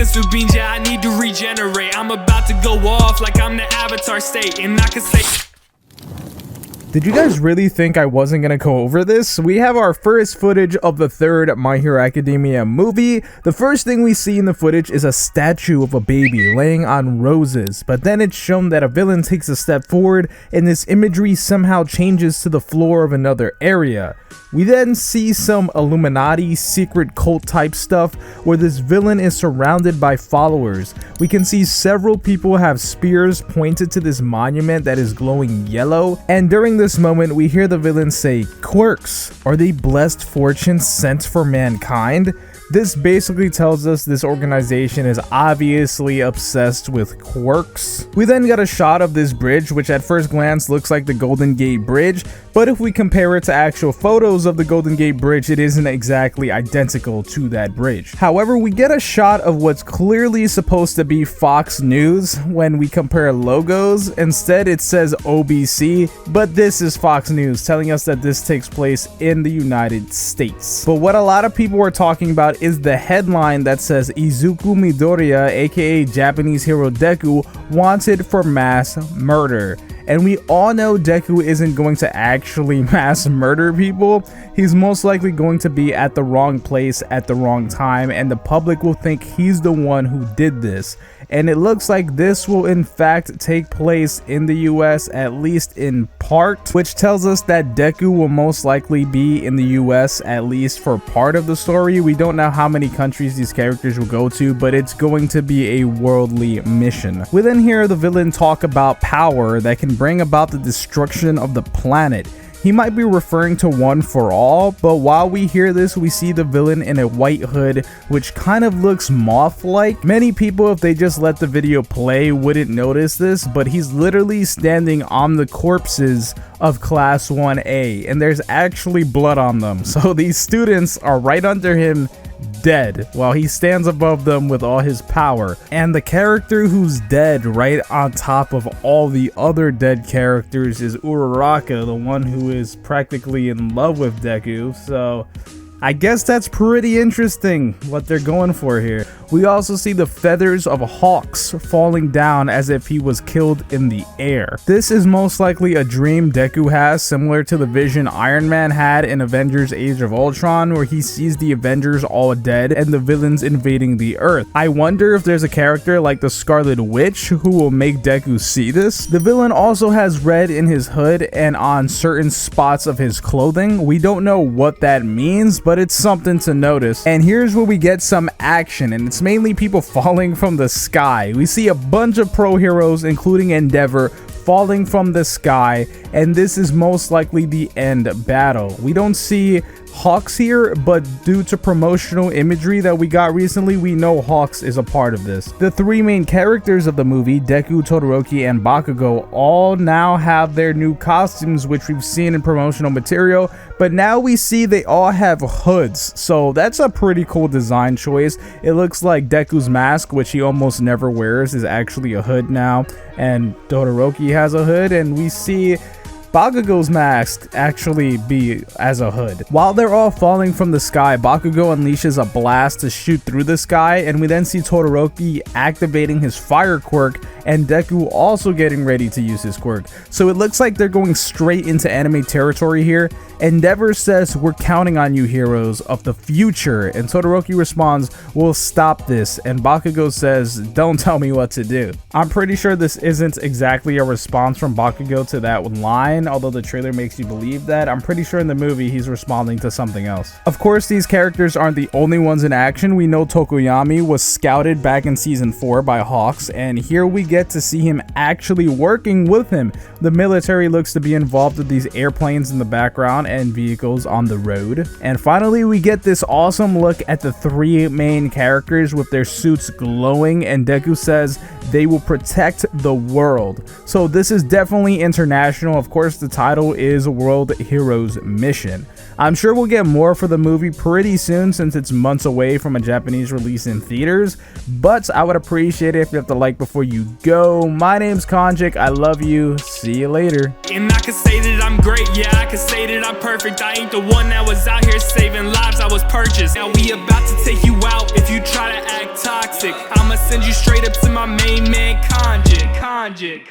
sensu beans, yeah, I need to regenerate. I'm about to go off like I'm the Avatar state, and I can say... Did you guys really think I wasn't gonna go over this? We have our first footage of the third My Hero Academia movie. The first thing we see in the footage is a statue of a baby laying on roses, but then it's shown that a villain takes a step forward and this imagery somehow changes to the floor of another area. We then see some Illuminati secret cult type stuff where this villain is surrounded by followers. We can see several people have spears pointed to this monument that is glowing yellow, and during this moment we hear the villain say, "Quirks, are they blessed fortunes sent for mankind?" This basically tells us this organization is obviously obsessed with quirks. We then got a shot of this bridge, which at first glance looks like the Golden Gate Bridge, but if we compare it to actual photos of the Golden Gate Bridge, it isn't exactly identical to that bridge. However, we get a shot of what's clearly supposed to be Fox News when we compare logos. Instead, it says OBC, but this is Fox News telling us that this takes place in the United States. But what a lot of people are talking about is the headline that says Izuku Midoriya, aka Japanese hero Deku, wanted for mass murder. And we all know Deku isn't going to actually mass murder people. He's most likely going to be at the wrong place at the wrong time, and the public will think he's the one who did this. And it looks like this will in fact take place in the US, at least in part, which tells us that Deku will most likely be in the US at least for part of the story. We don't know how many countries these characters will go to, but it's going to be a worldly mission. We then hear the villain talk about power that can bring about the destruction of the planet. He might be referring to One for All, but while we hear this, we see the villain in a white hood, which kind of looks moth-like. Many people, if they just let the video play, wouldn't notice this, but he's literally standing on the corpses of Class 1A, and there's actually blood on them. So these students are right under him, dead, while he stands above them with all his power. And the character who's dead right on top of all the other dead characters is Uraraka, the one who is practically in love with Deku. So I guess that's pretty interesting what they're going for here. We also see the feathers of Hawks falling down as if he was killed in the air. This is most likely a dream Deku has, similar to the vision Iron Man had in Avengers Age of Ultron, where he sees the Avengers all dead and the villains invading the Earth. I wonder if there's a character like the Scarlet Witch who will make Deku see this. The villain also has red in his hood and on certain spots of his clothing. We don't know what that means, but it's something to notice. And here's where we get some action, and it's mainly people falling from the sky. We see a bunch of pro heroes, including Endeavor, falling from the sky, and this is most likely the end battle. We don't see Hawks here, but due to promotional imagery that we got recently, we know Hawks is a part of this. The three main characters of the movie, Deku, Todoroki, and Bakugo, all now have their new costumes, which we've seen in promotional material, but now we see they all have hoods, so that's a pretty cool design choice. It looks like Deku's mask, which he almost never wears, is actually a hood now, and Todoroki has a hood, and we see Bakugo's mask actually be as a hood. While they're all falling from the sky, Bakugo unleashes a blast to shoot through the sky, and we then see Todoroki activating his fire quirk and Deku also getting ready to use his quirk. So it looks like they're going straight into anime territory here. Endeavor says, "We're counting on you, heroes of the future," and Todoroki responds, "We'll stop this," and Bakugo says, "Don't tell me what to do." I'm pretty sure this isn't exactly a response from Bakugo to that line, although the trailer makes you believe that. I'm pretty sure in the movie he's responding to something else. Of course, these characters aren't the only ones in action. We know Tokoyami was scouted back in season 4 by Hawks, and here we get to see him actually working with him. The military looks to be involved with these airplanes in the background and vehicles on the road. And finally, we get this awesome look at the three main characters with their suits glowing, and Deku says they will protect the world. So this is definitely international. Of course, the title is World Heroes Mission. I'm sure we'll get more for the movie pretty soon since it's months away from a Japanese release in theaters, but I would appreciate it if you have to like before you go. My name's Konjik. I love you. See you later. And I can say that I'm great, yeah, I can say that I'm perfect. I ain't the one that was out here saving lives, I was purchased. Now we about to take you out if you try to act toxic. straight up to my main man Kanji.